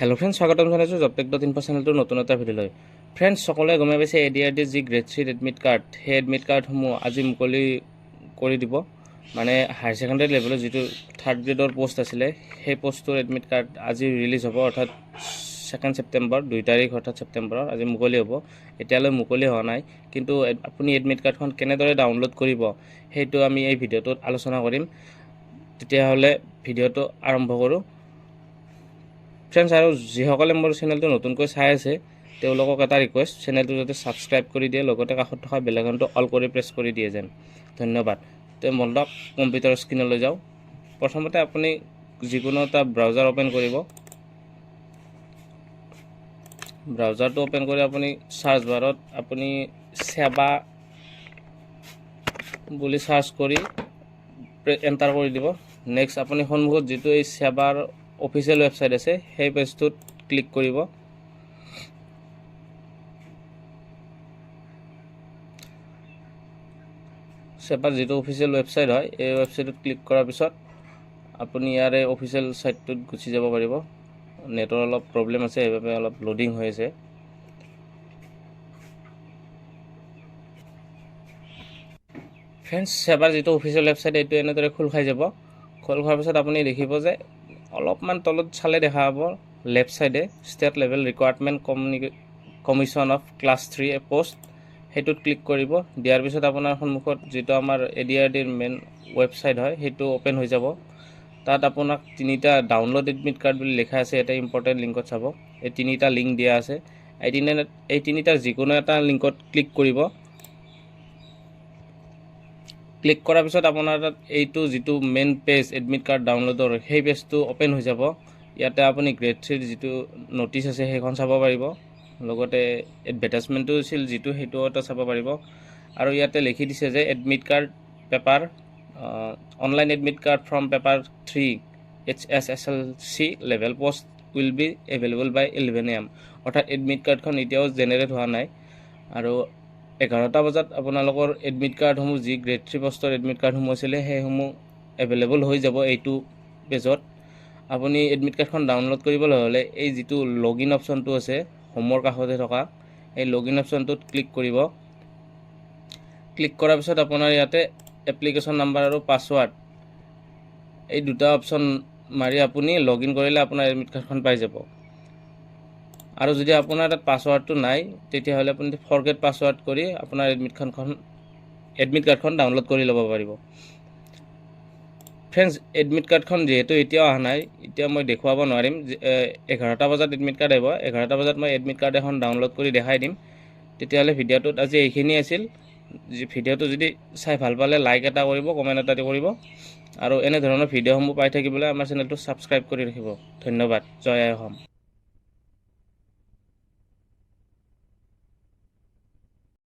Hello' friends, স্বাগতম জনাইছোঁ জবটেক.info চেনেলটোৰ নতুন এটা ভিডিঅ'লৈ। ফ্ৰেণ্ডছ, সকলোৱে গমে পাইছে ADRD যি গ্ৰেড 3 এডমিট কাৰ্ড, সেই এডমিট কাৰ্ডসমূহ আজি মুকলি কৰি দিব। মানে হায়াৰ ছেকেণ্ডেৰী লেভেলৰ যিটো 3rd গ্ৰেডৰ পোষ্ট আছিলে, সেই পোষ্টটোৰ এডমিট কাৰ্ড আজি ৰিলিজ হ'ব, অৰ্থাৎ 2 ছেপ্টেম্বৰ, 2 তাৰিখ অৰ্থাৎ ছেপ্টেম্বৰৰ আজি মুকলি হ'ব। এতিয়ালৈ মুকলি হোৱা নাই, কিন্তু আপুনি এডমিট কাৰ্ডখন কেনেদৰে ডাউনলোড কৰিব সেইটো আমি এই ভিডিঅ'টোত আলোচনা কৰিম। তেতিয়াহ'লে ভিডিঅ'টো আৰম্ভ কৰোঁ। ফ্ৰেণ্ডছ, আৰু যিসকলে মোৰ চেনেলটো নতুনকৈ চাই আছে তেওঁলোকক এটা ৰিকুৱেষ্ট, চেনেলটো যাতে ছাবস্ক্ৰাইব কৰি দিয়ে, লগতে কাষত থকা বেল আইকনটো অল কৰি প্ৰেছ কৰি দিয়ে যেন। ধন্যবাদ। তে মনক কম্পিউটাৰ স্ক্ৰীনলৈ যাওঁ। প্ৰথমতে আপুনি যিকোনো এটা ব্ৰাউজাৰ অ'পেন কৰিব। ব্ৰাউজাৰটো অ'পেন কৰি আপুনি চাৰ্চ বাৰত আপুনি সেৱা বুলি চাৰ্চ কৰি এণ্টাৰ কৰি দিব। নেক্সট আপুনি সন্মুখত যিটো এই সেৱাৰ অফিচিয়েল ৱেবছাইট আছে সেই পেজটোত ক্লিক কৰিব। সেৱাৰ যিটো অফিচিয়েল ৱেবছাইট হয় এই ৱেবছাইটত ক্লিক কৰাৰ পিছত আপুনি ইয়াৰে অফিচিয়েল ছাইটটোত গুচি যাব পাৰিব। নেটৰ অলপ প্ৰব্লেম আছে, সেইবাবে অলপ লোডিং হৈ আছে। ফ্ৰেণ্ডছ, সেৱাৰ যিটো অফিচিয়েল ৱেবছাইট এইটো এনেদৰে খোল খাই যাব। খোল খোৱাৰ পিছত আপুনি দেখিব যে অলপমান তলত চালে দেখা পাব লেফ্ট চাইডে state level requirement commission of class 3 A post, সেইটোত ক্লিক কৰিব। দিয়াৰ পিছত আপোনাৰ সন্মুখত যিটো আমাৰ ADRDৰ মেইন ৱেবছাইট হয় সেইটো অ'পেন হৈ যাব। তাত আপোনাক 3টা ডাউনলোড এডমিট কাৰ্ড বুলি লিখা আছে, এটা ইম্পৰ্টেণ্ট লিংকত চাব। এই 3টা লিংক দিয়া আছে। এই 3টাৰ যিকোনো এটা লিংকত ক্লিক কৰিব। ক্লিক কৰাৰ পিছত আপোনাৰ তাত এইটো যিটো মেইন পেজ এডমিট কাৰ্ড ডাউনলোডৰ সেই পেজটো অ'পেন হৈ যাব। ইয়াতে আপুনি গ্ৰেড 3ৰ যিটো ন'টিছ আছে সেইখন চাব পাৰিব, লগতে এডভাৰটাইজমেণ্টটো আছিল যিটো সেইটোও এটা চাব পাৰিব। আৰু ইয়াতে লিখি দিছে যে admit card paper online admit card form paper 3 HSSLC level post will be available by 11 AM, অৰ্থাৎ এডমিট কাৰ্ডখন এতিয়াও জেনেৰেট হোৱা নাই। আৰু 11টা বজাত আপোনালোকৰ এডমিট কাৰ্ডসমূহ যি গ্ৰেড 3 পোষ্টৰ এডমিট কাৰ্ডসমূহ আছিলে সেইসমূহ এভেইলেবল হৈ যাব এইটো পেজত। আপুনি এডমিট কাৰ্ডখন ডাউনলোড কৰিবলৈ হ'লে এই যিটো লগইন অপশ্যনটো আছে হোমৰ কাষতে থকা এই লগইন অপশ্যনটোত ক্লিক কৰিব। ক্লিক কৰাৰ পিছত আপোনাৰ ইয়াতে এপ্লিকেশ্যন নাম্বাৰ আৰু পাছৱাৰ্ড এই দুটা অপশ্যন মাৰি আপুনি লগইন কৰিলে আপোনাৰ এডমিট কাৰ্ডখন পাই যাব। আৰু যদি আপোনাৰ তাত পাছৱাৰ্ডটো নাই তেতিয়াহ'লে আপুনি ফৰগেট পাছৱাৰ্ড কৰি আপোনাৰ এডমিট কাৰ্ডখন ডাউনলোড কৰি ল'ব পাৰিব। ফ্ৰেণ্ডছ, এডমিট কাৰ্ডখন যিহেতু এতিয়াও অহা নাই, এতিয়া মই দেখুৱাব নোৱাৰিম। 11টা বজাত এডমিট কাৰ্ড আহিব। 11টা বজাত মই এডমিট কাৰ্ড এখন ডাউনলোড কৰি দেখাই দিম। তেতিয়াহ'লে ভিডিঅ'টোত আজি এইখিনি আছিল। ভিডিঅ'টো যদি চাই ভাল পালে লাইক এটা কৰিব, কমেণ্ট এটা কৰিব, আৰু এনেধৰণৰ ভিডিঅ'সমূহ পাই থাকিবলৈ আমাৰ চেনেলটো ছাবস্ক্ৰাইব কৰি ৰাখিব। ধন্যবাদ। জয় আই অসম।